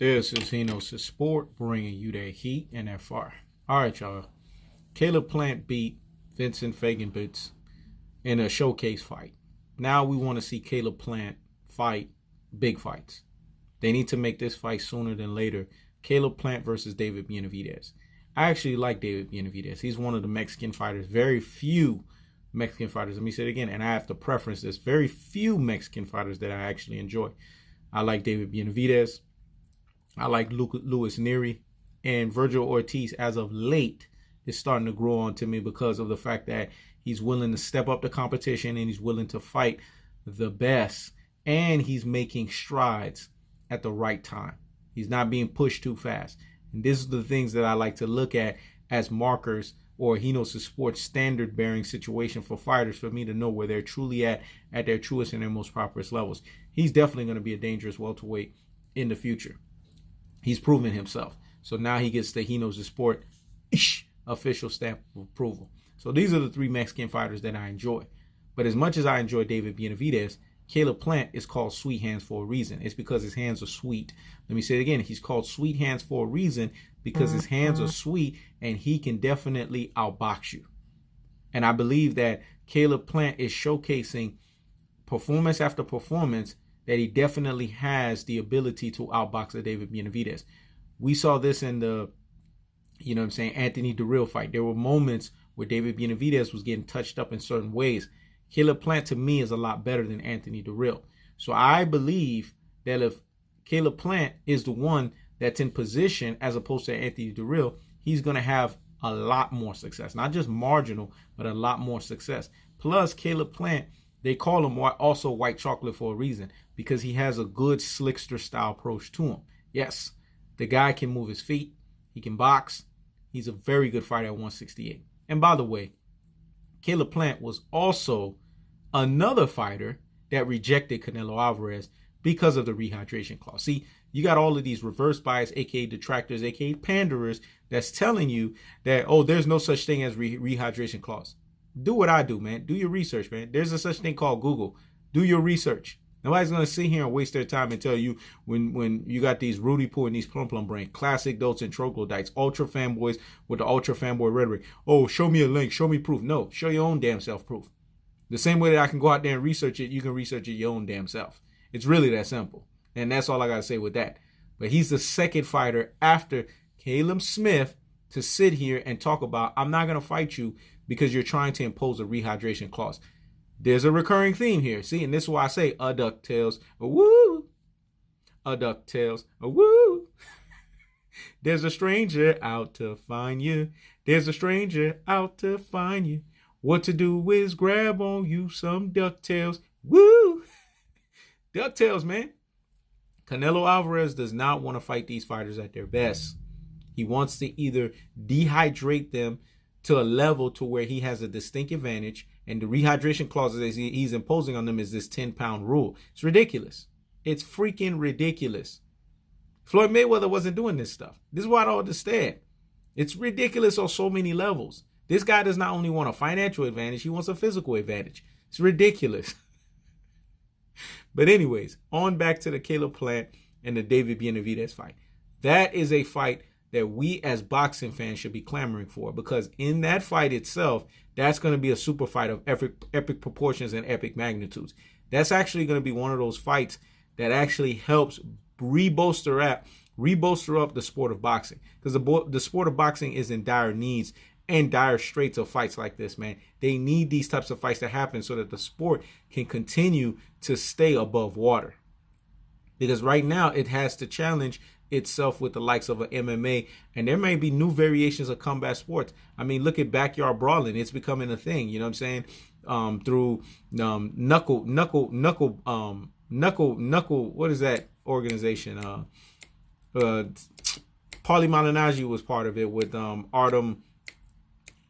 This is Hino's Sport, bringing you that heat and that fire. All right, y'all. Caleb Palent beat Vincent Feigenbutz in a showcase fight. Now we want to see Caleb Palent fight big fights. They need to make this fight sooner than later. Caleb Palent versus David Benavidez. I actually like David Benavidez. He's one of the Mexican fighters. Very few Mexican fighters. Let me say it again, and I have to preference this. Very few Mexican fighters that I actually enjoy. I like David Benavidez. I like Luis Neri, and Virgil Ortiz as of late is starting to grow on to me because of the fact that he's willing to step up the competition and he's willing to fight the best, and he's making strides at the right time. He's not being pushed too fast. And this is the things that I like to look at as markers or Hino's Sports standard bearing situation for fighters, for me to know where they're truly at their truest and their most properest levels. He's definitely going to be a dangerous welterweight in the future. He's proven himself. So now he gets the Hino's Sport official stamp of approval. So these are the three Mexican fighters that I enjoy. But as much as I enjoy David Benavidez, Caleb Palent is called Sweet Hands for a reason. It's because his hands are sweet. Let me say it again. He's called Sweet Hands for a reason because his hands are sweet and he can definitely outbox you. And I believe that Caleb Palent is showcasing performance after performance that he definitely has the ability to outbox a David Benavidez. We saw this in the, Anthony Dirrell fight. There were moments where David Benavidez was getting touched up in certain ways. Caleb Palent, to me, is a lot better than Anthony Dirrell. So I believe that if Caleb Palent is the one that's in position as opposed to Anthony Dirrell, he's going to have a lot more success. Not just marginal, but a lot more success. Plus, Caleb Palent, they call him also white chocolate for a reason, because he has a good slickster style approach to him. Yes, the guy can move his feet. He can box. He's a very good fighter at 168. And by the way, Caleb Palent was also another fighter that rejected Canelo Alvarez because of the rehydration clause. See, you got all of these reverse bias, aka detractors, aka panderers, that's telling you that, oh, there's no such thing as rehydration clause. Do what I do, man. Do your research, man. There's a such thing called Google. Do your research. Nobody's going to sit here and waste their time and tell you when you got these Rudy Poo and these Plum Plum Brain, classic dotes and troglodytes, ultra fanboys with the ultra fanboy rhetoric. Oh, show me a link. Show me proof. No, show your own damn self proof. The same way that I can go out there and research it, you can research it your own damn self. It's really that simple. And that's all I got to say with that. But he's the second fighter after Caleb Smith to sit here and talk about, I'm not going to fight you because you're trying to impose a rehydration clause. There's a recurring theme here. See, and this is why I say, DuckTales, woo. DuckTales, woo. There's a stranger out to find you. There's a stranger out to find you. What to do is grab on you some DuckTales, woo. DuckTales, man. Canelo Alvarez does not want to fight these fighters at their best. He wants to either dehydrate them to a level to where he has a distinct advantage, and the rehydration clauses he's imposing on them is this 10-pound rule. It's ridiculous. It's freaking ridiculous. Floyd Mayweather wasn't doing this stuff. This is what I don't understand. It's ridiculous on so many levels. This guy does not only want a financial advantage, he wants a physical advantage. It's ridiculous. But anyways, on back to the Caleb Palent and the David Benavidez fight. That is a fight that we as boxing fans should be clamoring for, because in that fight itself, that's going to be a super fight of epic proportions and epic magnitudes. That's actually going to be one of those fights that actually helps re-bolster up the sport of boxing, because the sport of boxing is in dire needs and dire straits of fights like this, man. They need these types of fights to happen so that the sport can continue to stay above water, because right now it has to challenge itself with the likes of an MMA, and there may be new variations of combat sports. I mean, look at backyard brawling. It's becoming a thing, you know what I'm saying? Through knuckle, what is that organization? Paulie Malignaggi was part of it with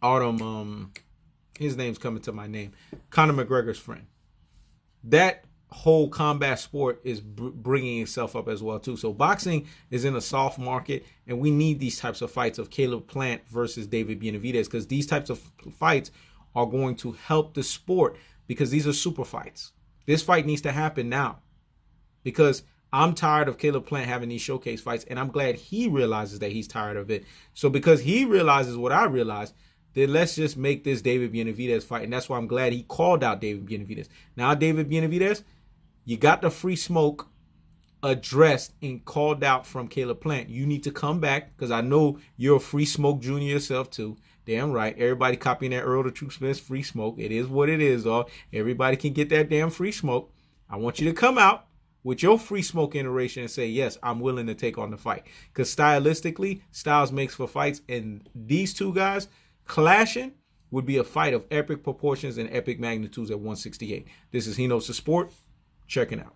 Artem, his name's coming to my name, Conor McGregor's friend. That whole combat sport is bringing itself up as well too. So boxing is in a soft market, and we need these types of fights of Caleb Palent versus David Benavidez, because these types of fights are going to help the sport, because these are super fights. This fight needs to happen now, because I'm tired of Caleb Plant having these showcase fights, and I'm glad he realizes that he's tired of it. So because he realizes what I realized, then let's just make this David Benavidez fight. And that's why I'm glad he called out David Benavidez. Now, David Benavidez, you got the free smoke addressed and called out from Caleb Plant. You need to come back, because I know you're a free smoke junior yourself too. Damn right. Everybody copying that Earl the Truth Smith's free smoke. It is what it is, dog. Everybody can get that damn free smoke. I want you to come out with your free smoke iteration and say, yes, I'm willing to take on the fight. Because stylistically, styles makes for fights. And these two guys clashing would be a fight of epic proportions and epic magnitudes at 168. This is He Knows the Sport. Checking out.